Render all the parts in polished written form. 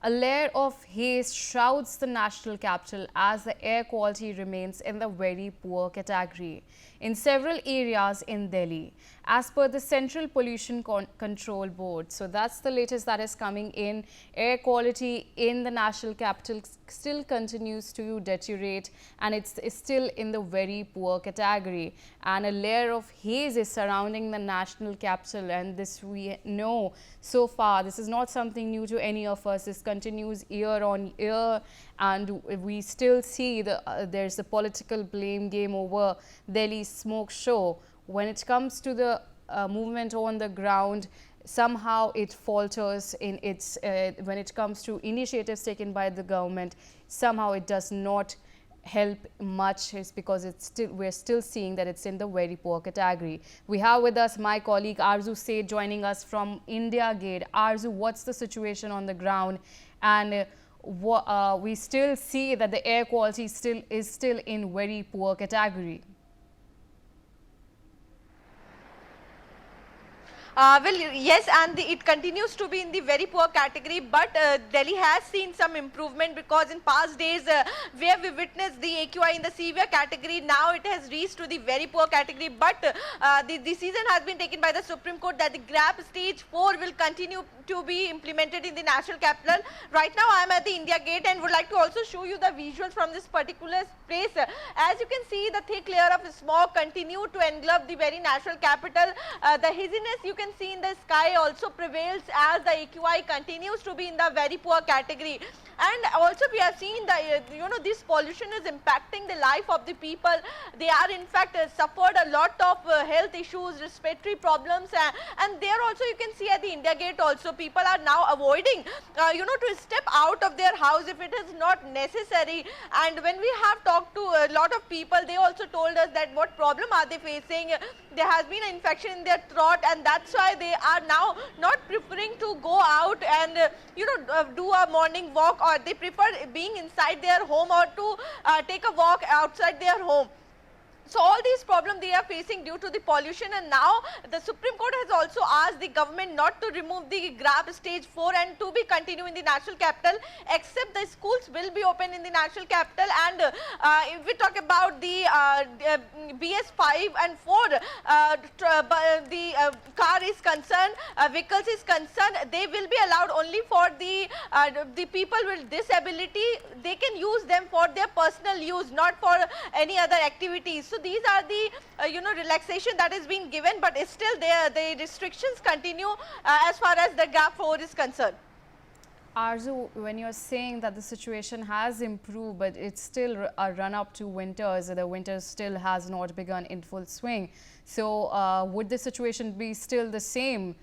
A layer of haze shrouds the national capital as the air quality remains in the very poor category in several areas in Delhi, as per the Central Pollution Control Board. So that's the latest that is coming in. Air quality in the national capital still continues to deteriorate, and it's still in the very poor category. And a layer of haze is surrounding the national capital, and this we know so far. This is not something new to any of us. This continues year on year, and we still see there's a political blame game over Delhi's smoke show. When it comes to the movement on the ground, somehow it falters in its when it comes to initiatives taken by the government. Somehow it does not help much, is because we're still seeing that it's in the very poor category. We have with us my colleague Arzu Seth joining us from India Gate. Arzu, what's the situation on the ground? And we still see that the air quality is still in very poor category. Well, yes, and it continues to be in the very poor category, but Delhi has seen some improvement, because in past days where we witnessed the AQI in the severe category, now it has reached to the very poor category. But the decision has been taken by the Supreme Court that the GRAP stage 4 will continue to be implemented in the national capital. Right now I am at the India Gate and would like to also show you the visuals from this particular place. As you can see, the thick layer of smog continue to engulf the very national capital. The haziness you can see in the sky also prevails as the AQI continues to be in the very poor category. And also we have seen that this pollution is impacting the life of the people. They are in fact suffered a lot of health issues, respiratory problems, and there also you can see at the India Gate also people are now avoiding to step out of their house if it is not necessary. And when we have talked to a lot of people, they also told us that what problem are they facing. There has been an infection in their throat, and that's why they are now not preferring to go out and do a morning walk, or they prefer being inside their home or to take a walk outside their home. So all these problems they are facing due to the pollution, and now the Supreme Court has also asked the government not to remove the GRAP stage 4 and to be continue in the national capital, except the schools will be open in the national capital. And if we talk about the BS 5 and 4, the car is concerned, vehicles is concerned, they will be allowed only for the people with disability. They can use them for their personal use, not for any other activities. So these are the relaxation that is being given, but still the restrictions continue as far as the GRAP 4 is concerned. Arzu, when you're saying that the situation has improved, but it's still a run up to winters, the winter still has not begun in full swing. So would the situation be still the same?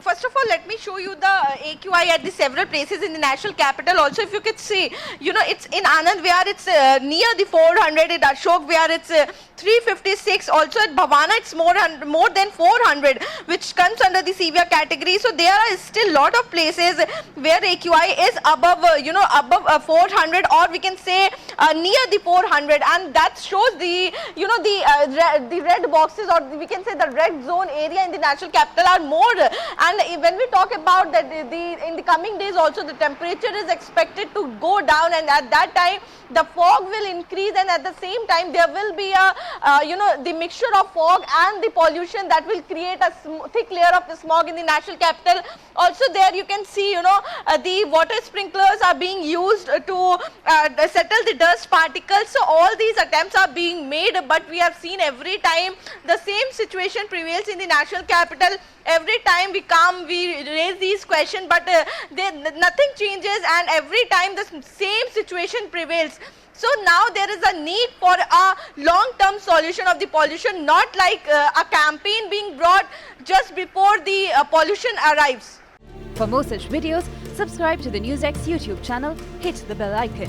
First of all, let me show you the AQI at the several places in the national capital. Also, if you could see, it's in Anand Vihar, it's near the 400. At Ashok Vihar, it's 356. Also at Bhavana, it's more than 400, which comes under the severe category. So there are still lot of places where AQI is above, above 400, or we can say near the 400, and that shows the, the red boxes, or we can say the red zone area in the national capital are more. And when we talk about that, in the coming days also the temperature is expected to go down, and at that time the fog will increase, and at the same time there will be a the mixture of fog and the pollution that will create a thick layer of the smog in the national capital. Also there you can see the water sprinklers are being used to settle the dust particles. So all these attempts are being made, but we have seen every time the same situation prevails in the national capital. Every time we come, we raise these questions, but nothing changes, and every time the same situation prevails. So now there is a need for a long-term solution of the pollution, not like a campaign being brought just before the pollution arrives. For more such videos, subscribe to the NewsX YouTube channel, hit the bell icon.